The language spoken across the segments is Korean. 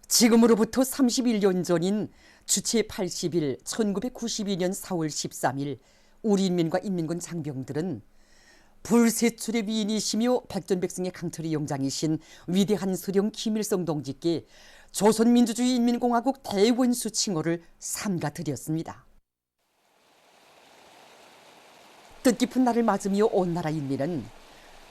지금으로부터 31년 전인 주체 80일 1992년 4월 13일 우리 인민과 인민군 장병들은 불세출의 위인이시며 백전백승의 강철의 영장이신 위대한 수령 김일성 동지께 조선민주주의 인민공화국 대원수 칭호를 삼가드렸습니다. 뜻깊은 날을 맞으며 온 나라 인민은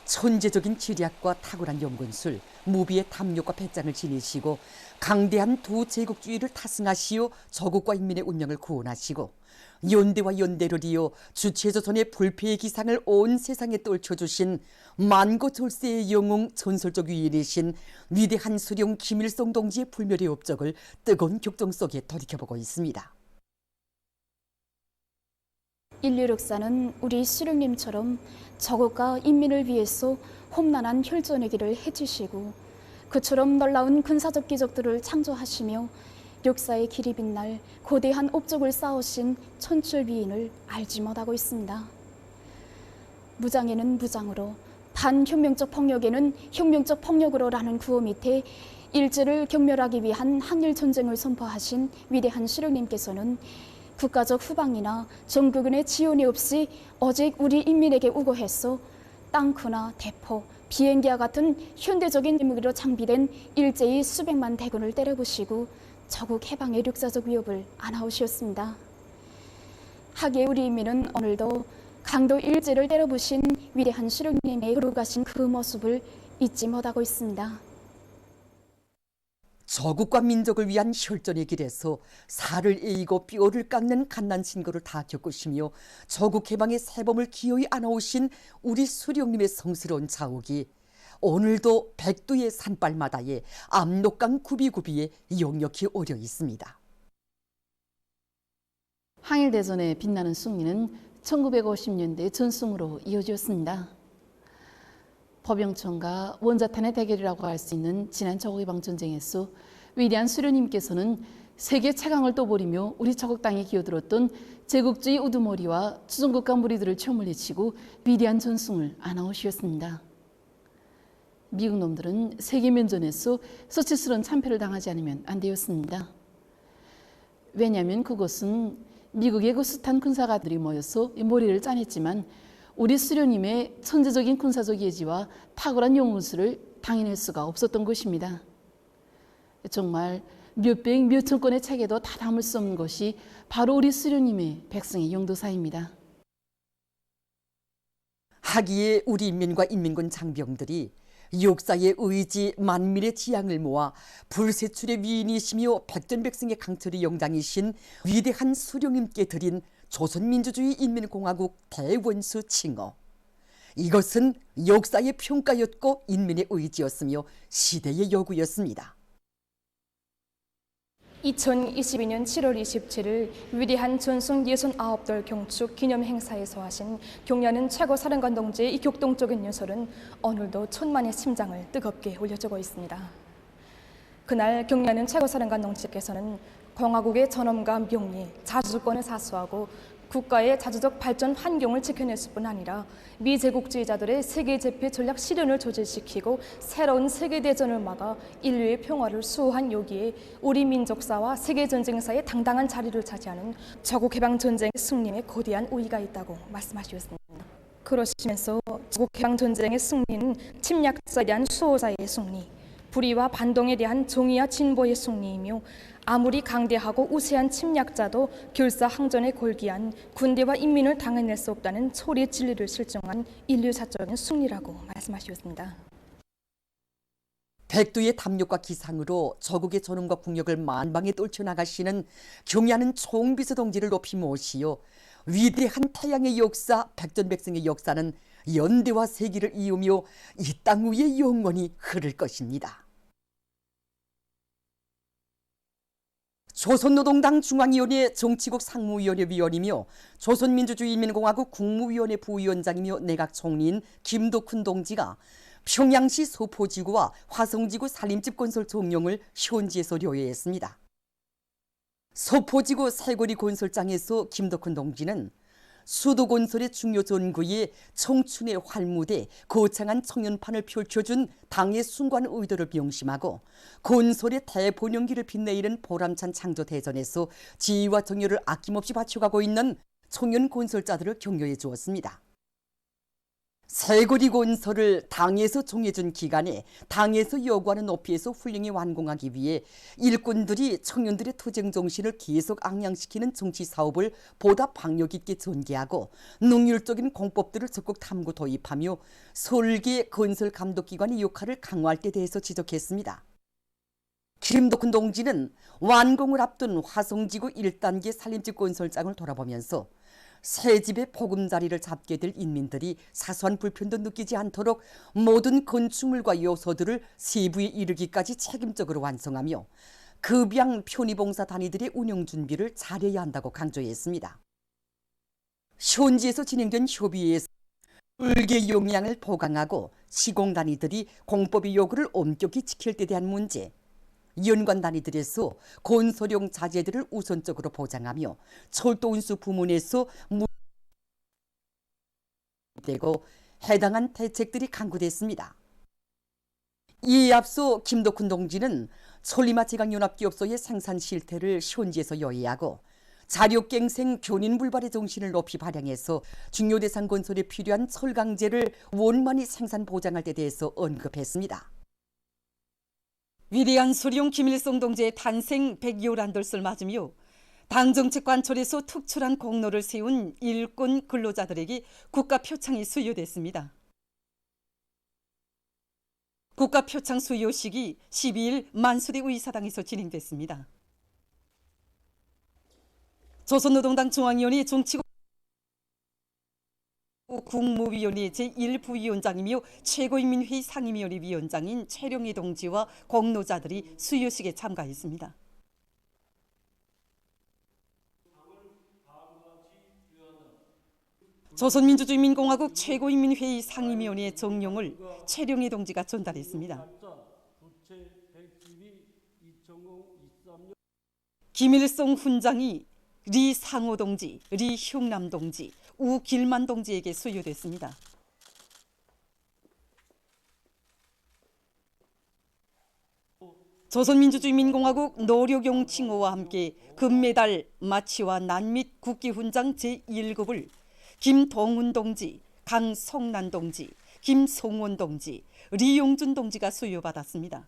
천재적인 지략과 탁월한 연근술, 무비의 탐욕과 배짱을 지니시고 강대한 두 제국주의를 타승하시어 저국과 인민의 운명을 구원하시고 연대와 연대를 이어 주체조선의 불패의 기상을 온 세상에 떨쳐주신 만고졸세의 영웅 전설적 위인이신 위대한 수령 김일성 동지의 불멸의 업적을 뜨거운 격정 속에 돌이켜보고 있습니다. 인류 역사는 우리 수령님처럼 저국과 인민을 위해서 험난한 혈전의 길을 헤치시고 그처럼 놀라운 군사적 기적들을 창조하시며 역사의 길이 빛날 거대한 업적을 쌓으신 천출위인을 알지 못하고 있습니다. 무장에는 무장으로, 반혁명적 폭력에는 혁명적 폭력으로라는 구호 밑에 일제를 경멸하기 위한 항일 전쟁을 선포하신 위대한 수령님께서는 국가적 후방이나 정부군의 지원이 없이 오직 우리 인민에게 우거해서 땅크나 대포, 비행기와 같은 현대적인 무기로 장비된 일제의 수백만 대군을 때려부시고 저국 해방의 역사적 위협을 안아오셨습니다. 하기에 우리 인민은 오늘도 강도 일제를 때려부신 위대한 수령님의 걸어가신 그 모습을 잊지 못하고 있습니다. 저국과 민족을 위한 혈전의 길에서 살을 에이고 뼈를 깎는 갓난 신고를 다 겪으시며 저국 해방의 새봄을 기어이 안아오신 우리 수령님의 성스러운 자욱이 오늘도 백두의 산발마다에 압록강 구비구비에 역력히 오려 있습니다. 항일대전의 빛나는 승리는 1950년대 전승으로 이어졌습니다. 법영천과 원자탄의 대결이라고 할 수 있는 지난 저국해방전쟁에서 위대한 수령님께서는 세계 최강을 떠버리며 우리 저국 땅에 기어들었던 제국주의 우두머리와 주정국가 무리들을 쳐물리치고 위대한 전승을 안아오셨습니다. 미국 놈들은 세계면전에서 수치스러운 참패를 당하지 않으면 안 되었습니다. 왜냐하면 그것은 미국의 그 숱한 군사가들이 모여서 머리를 짜냈지만 우리 수령님의 천재적인 군사적 예지와 탁월한 용문수를 당해낼 수가 없었던 것입니다. 정말 몇백 몇천 건의 책에도 다 담을 수 없는 것이 바로 우리 수령님의 백성의 용도사입니다. 하기에 우리 인민과 인민군 장병들이 역사의 의지 만민의 지향을 모아 불세출의 위인이시며 백전백승의 강철의 영장이신 위대한 수령님께 드린 조선민주주의 인민공화국 대원수 칭호. 이것은 역사의 평가였고 인민의 의지였으며 시대의 요구였습니다. 2022년 7월 27일 위대한 전승 69돌 경축 기념 행사에서 하신 경야는 최고사령관 동지의 이 격동적인 연설은 오늘도 천만의 심장을 뜨겁게 울려주고 있습니다. 그날 경야는 최고사령관 동지께서는 공화국의 전엄과 명예, 자주권을 사수하고 국가의 자주적 발전 환경을 지켜냈을 뿐 아니라 미제국주의자들의 세계제패 전략 실현을 조절시키고 새로운 세계대전을 막아 인류의 평화를 수호한 여기에 우리 민족사와 세계전쟁사의 당당한 자리를 차지하는 저국해방전쟁의 승리에 거대한 우위가 있다고 말씀하셨습니다. 그러시면서 저국해방전쟁의 승리는 침략자에 대한 수호자의 승리, 불의와 반동에 대한 정의와 진보의 승리이며 아무리 강대하고 우세한 침략자도 결사항전에 골기한 군대와 인민을 당해낼 수 없다는 초리의 진리를 실증한 인류사적인 승리라고 말씀하셨습니다. 백두의 탐욕과 기상으로 저국의 전엄과 국력을 만방에 떨쳐나가시는 경야는 총비서 동지를 높이 모시어 위대한 태양의 역사, 백전백승의 역사는 연대와 세기를 이으며 이 땅 위에 영원히 흐를 것입니다. 조선노동당 중앙위원회 정치국 상무위원회 위원이며 조선민주주의인민공화국 국무위원회 부위원장이며 내각총리인 김덕훈 동지가 평양시 소포지구와 화성지구 산림집 건설 종용을 현지에서 료해했습니다. 소포지구 살거리 건설장에서 김덕훈 동지는 수도건설의 중요 전구에 청춘의 활무대, 거창한 청년판을 펼쳐준 당의 숭고한 의도를 명심하고 건설의 대본영기를 빛내이는 보람찬 창조대전에서 지위와 정열을 아낌없이 바쳐가고 있는 청년 건설자들을 격려해 주었습니다. 새거리 건설을 당에서 정해준 기간에 당에서 요구하는 높이에서 훌륭히 완공하기 위해 일꾼들이 청년들의 투쟁 정신을 계속 앙양시키는 정치 사업을 보다 박력 있게 전개하고 능률적인 공법들을 적극 탐구 도입하며 설계 건설 감독기관의 역할을 강화할 때 대해서 지적했습니다. 김덕훈 동지는 완공을 앞둔 화성지구 1단계 산림집 건설장을 돌아보면서 새 집의 보금자리를 잡게 될 인민들이 사소한 불편도 느끼지 않도록 모든 건축물과 요소들을 세부에 이르기까지 책임적으로 완성하며 급양 편의봉사 단위들의 운영 준비를 잘해야 한다고 강조했습니다. 현지에서 진행된 협의회에서 설계 용량을 보강하고 시공 단위들이 공법의 요구를 엄격히 지킬 때 대한 문제, 연관 단위들에서 건설용 자재들을 우선적으로 보장하며 철도운수 부문에서 되고 해당한 대책들이 강구됐습니다. 이에 앞서 김덕훈 동지는 천리마제강연합기업소의 생산 실태를 현지에서 요해하고 자력갱생 교린불발의 정신을 높이 발扬해서 중요 대상 건설에 필요한 철강제를 원만히 생산 보장할 데 대해서 언급했습니다. 위대한 수령 김일성 동지의 탄생 100여란돌을 맞으며 당정책 관철에서 특출한 공로를 세운 일꾼 근로자들에게 국가표창이 수여됐습니다. 국가표창 수여식이 12일 만수대 의사당에서 진행됐습니다. 조선노동당 중앙위원회 정치국 국무위원회 제1부위원장이며 최고인민회의 상임위원회 위원장인 최룡희 동지와 공로자들이 수여식에 참가했습니다. 조선민주주의민공화국 최고인민회의 상임위원회 정령을 최룡희 동지가 전달했습니다. 김일성 훈장이 리상호 동지, 리흉남 동지, 우길만 동지에게 수여됐습니다. 조선민주주의민공화국 노력용 칭호와 함께 금메달, 마치와 난및 국기훈장 제1급을 김동훈 동지, 강성난 동지, 김송원 동지, 리용준 동지가 수여받았습니다.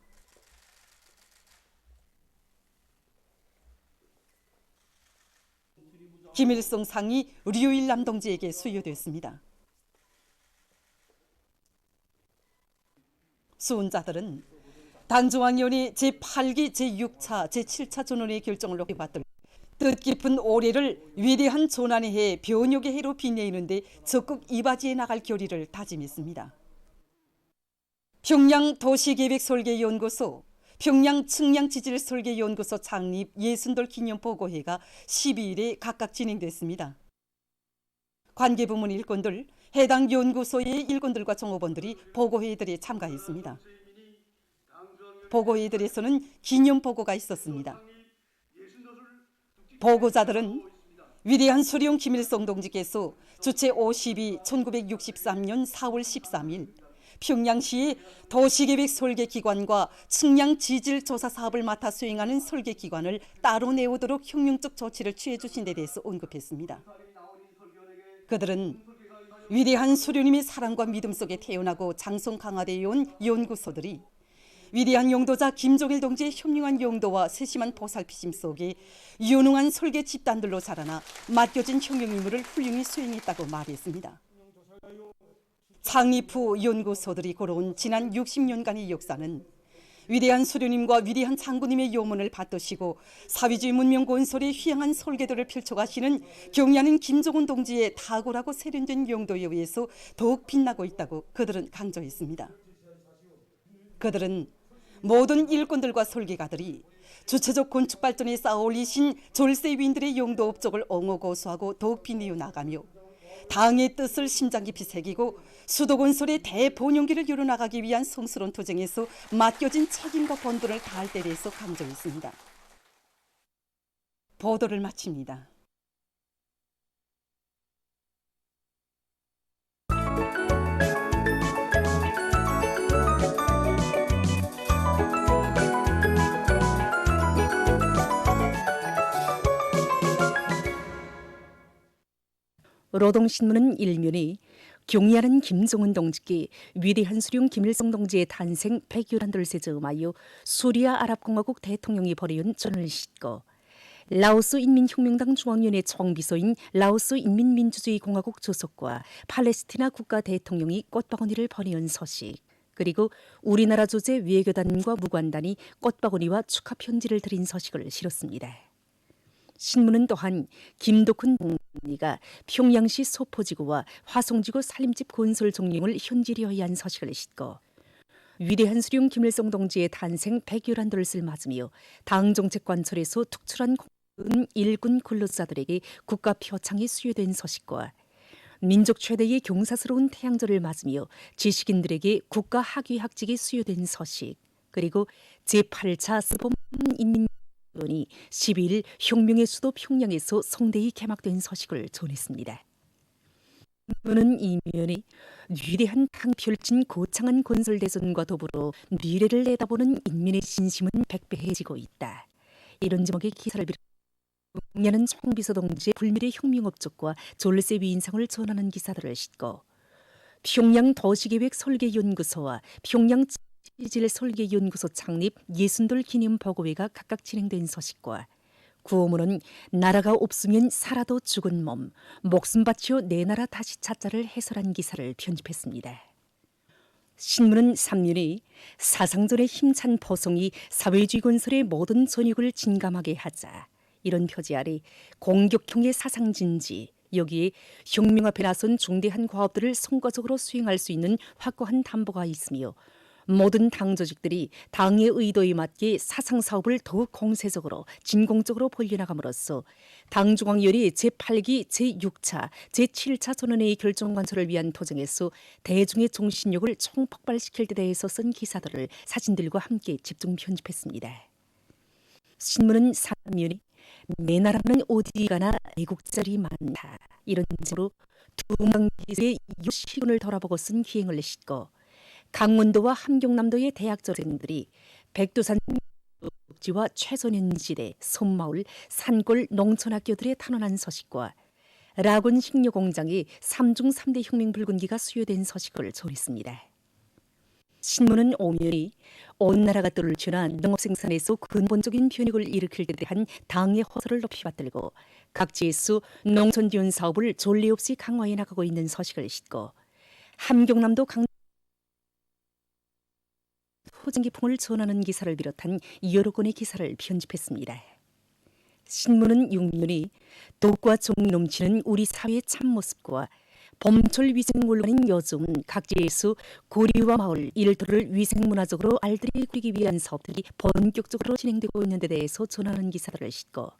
김일성 상이 류일남 동지에게 수여됐습니다. 수훈자들은 당중앙위원회 제8기 제6차 제7차 전원의 결정을 높이 받들 뜻깊은 올해를 위대한 조난의 해 변혁의 해로 빛내는 데 적극 이바지해 나갈 결의를 다짐했습니다. 평양 도시계획설계연구소, 평양 측량지질설계연구소 창립 60돌 기념보고회가 12일에 각각 진행됐습니다. 관계부문 일꾼들, 해당 연구소의 일꾼들과 종업원들이 보고회들에 참가했습니다. 보고회들에서는 기념보고가 있었습니다. 보고자들은 위대한 수령 김일성 동지께서 주체 50이 1963년 4월 13일 평양시의 도시계획 설계기관과 측량지질조사 사업을 맡아 수행하는 설계기관을 따로 내오도록 혁명적 조치를 취해 주신 데 대해서 언급했습니다. 그들은 위대한 수령님의 사랑과 믿음 속에 태어나고 장성 강화되어 온 연구소들이 위대한 용도자 김종일 동지의 현명한 용도와 세심한 보살피심 속에 유능한 설계 집단들로 자라나 맡겨진 혁명 임무를 훌륭히 수행했다고 말했습니다. 창립 후 연구소들이 걸어온 지난 60년간의 역사는 위대한 수령님과 위대한 장군님의 요문을 받드시고 사회주의 문명 건설에 휘황한 설계도를 펼쳐가시는 경의하는 김정은 동지의 탁월하고 세련된 용도에 의해서 더욱 빛나고 있다고 그들은 강조했습니다. 그들은 모든 일꾼들과 설계가들이 주체적 건축 발전에 쌓아올리신 졸세위인들의 용도 업적을 옹호고수하고 더욱 빛내어 나가며 당의 뜻을 심장 깊이 새기고 수도건설의 대본용기를 이뤄나가기 위한 성스러운 투쟁에서 맡겨진 책임과 본분을 다할 때에 대해서 강조했습니다. 보도를 마칩니다. 노동신문은 일면이 경리하는 김정은 동지께 위대한 수령 김일성 동지의 탄생 100여란들을 즈음하여 수리아 아랍공화국 대통령이 벌이은 전을 싣고 라오스 인민혁명당 중앙위원회 총비서인 라오스 인민민주주의 공화국 주석과 팔레스티나 국가 대통령이 꽃바구니를 버리는 소식, 그리고 우리나라 주재 외교단과 무관단이 꽃바구니와 축하 편지를 드린 소식을 실었습니다. 신문은 또한 김덕훈 총리가 평양시 소포지구와 화성지구 산림집 건설 종령을 현지리허이 한 소식을 싣고 위대한 수령 김일성 동지의 탄생 100여란도를 맞으며 당정책 관철에서 특출한 일군 근로자들에게 국가 표창이 수여된 소식과 민족 최대의 경사스러운 태양절을 맞으며 지식인들에게 국가 학위학직이 수여된 소식, 그리고 제8차 스범 인민위원회 12일 혁명의 수도 평양에서 성대히 개막된 소식을 전했습니다. 이는 이면이 위대한 당 펼친 거창한 건설대전과 더불어 미래를 내다보는 인민의 신심은 백배해지고 있다. 이런 제목의 기사를 비롯해 경리하는 총비서 동지의 불멸의 혁명업적과 졸세 위인상을 전하는 기사들을 싣고 평양 도시계획 설계연구소와 평양 지질설계연구소 창립 예순돌 기념보고회가 각각 진행된 소식과 구호문은 나라가 없으면 살아도 죽은 몸, 목숨 바치어 내 나라 다시 찾자를 해설한 기사를 편집했습니다. 신문은 3년이 사상전의 힘찬 포성이 사회주의 건설의 모든 전역을 진감하게 하자, 이런 표지 아래 공격형의 사상진지, 여기에 혁명 앞에 나선 중대한 과업들을 성과적으로 수행할 수 있는 확고한 담보가 있으며 모든 당 조직들이 당의 의도에 맞게 사상사업을 더욱 공세적으로 진공적으로 벌려나감으로써 당중앙위원회 제8기 제6차 제7차 전원회의 결정관철을 위한 도정에서 대중의 정신력을 총폭발시킬 데 대해서 쓴 기사들을 사진들과 함께 집중 편집했습니다. 신문은 3면이 내 나라는 어디 가나 애국자리 많다, 이런 제목으로 두만기세의 시군을 돌아보고 쓴 기행을 싣고 강원도와 함경남도의 대학교생들이 백두산 지와 최소년지대, 섬마을, 산골 농촌학교들에 탄원한 소식과 라곤 식료공장이 3중 3대 혁명 붉은기가 수여된 소식을 전했습니다. 신문은 오면이 온 나라가 떨쳐나 농업생산에서 근본적인 변혁을 일으킬 데 대한 당의 호소를 높이 받들고 각지에서 농촌지원 사업을 전례 없이 강화해 나가고 있는 소식을 싣고 함경남도 호진기풍을 전하는 기사를 비롯한 여러 건의 기사를 편집했습니다. 신문은 6면이 독과 정이 넘치는 우리 사회의 참모습과 봄철 위생 물론인 요즘 각지에서 고리와 마을 일터를 위생문화적으로 알들이 꾸리기 위한 사업들이 본격적으로 진행되고 있는 데 대해서 전하는 기사들을 싣고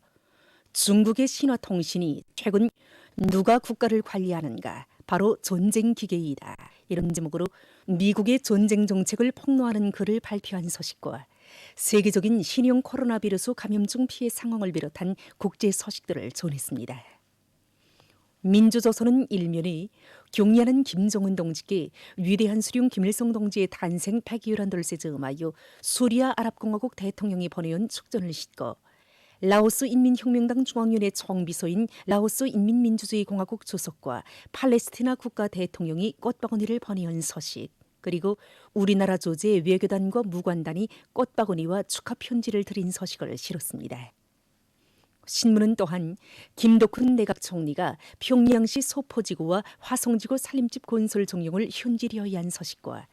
중국의 신화통신이 최근 누가 국가를 관리하는가, 바로 전쟁 기계이다, 이런 제목으로 미국의 전쟁 정책을 폭로하는 글을 발표한 소식과 세계적인 신형 코로나 비루스 감염증 피해 상황을 비롯한 국제 소식들을 전했습니다. 민주조선은 일면이 경리하는 김정은 동지께 위대한 수령 김일성 동지의 탄생 100여란도를 즈음하여 수리아 아랍공화국 대통령이 보내온 축전을 싣고 라오스 인민혁명당 중앙위원회 총비서인 라오스 인민민주주의 공화국 주석과 팔레스티나 국가 대통령이 꽃바구니를 보내온 소식, 그리고 우리나라 조재 외교단과 무관단이 꽃바구니와 축하 편지를 드린 소식을 실었습니다. 신문은 또한 김덕훈 내각 총리가 평양시 소포지구와 화성지구 산림집 건설 종용을 현지리허이 한 소식과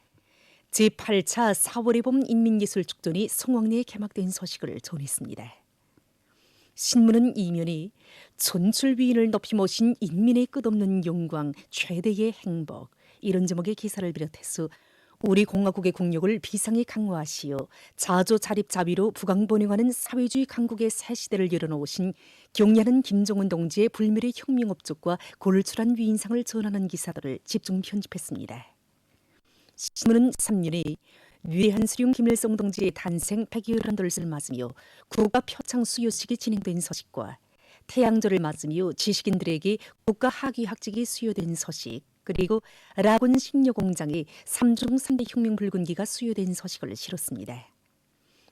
제8차 4월의 봄 인민예술축전이 성황리에 개막된 소식을 전했습니다. 신문은 이면이 전출위인을 높이 모신 인민의 끝없는 영광, 최대의 행복, 이런 제목의 기사를 비롯해서 우리 공화국의 국력을 비상히 강화하시어 자조 자립 자비로 부강번영하는 사회주의 강국의 새 시대를 열어놓으신 경리하는 김정은 동지의 불멸의 혁명 업적과 골출한 위인상을 전하는 기사들을 집중 편집했습니다. 신문은 3년에 위대한 수령 김일성 동지의 탄생 100여란도를 맞으며 국가 표창 수여식이 진행된 소식과 태양절을 맞으며 지식인들에게 국가 학위학직이 수여된 소식, 그리고 라곤 식료공장에 3중 3대 혁명 붉은기가 수여된 소식을 실었습니다.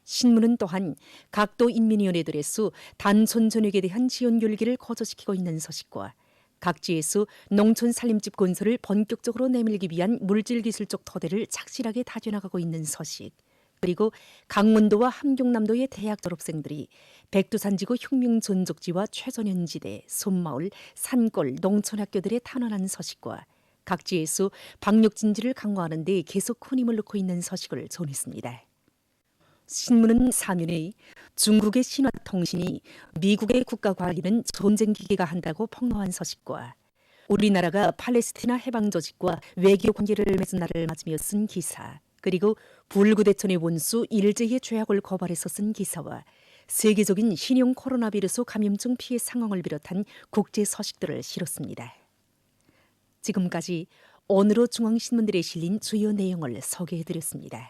신문은 또한 각도 인민위원회들에서 단촌 전역에 대한 지원 결기를 거저시키고 있는 소식과 각지에서 농촌 살림집 건설을 본격적으로 내밀기 위한 물질기술적 토대를 착실하게 다져나가고 있는 소식, 그리고 강원도와 함경남도의 대학 졸업생들이 백두산지구 흉명전족지와 최전현지대, 손마을, 산골, 농촌학교들에 탄원하는 소식과 각지에서 방역진지를 강화하는 데 계속 큰 힘을 넣고 있는 소식을 전했습니다. 신문은 사면에 중국의 신화통신이 미국의 국가관리는 전쟁기계가 한다고 폭로한 소식과 우리나라가 팔레스티나 해방조직과 외교관계를 맺은 날을 맞으며 쓴 기사, 그리고 불구대천의 원수 일제의 죄악을 고발해서 쓴 기사와 세계적인 신형 코로나 비루스 감염증 피해 상황을 비롯한 국제 소식들을 실었습니다. 지금까지 오늘의 중앙신문들에 실린 주요 내용을 소개해드렸습니다.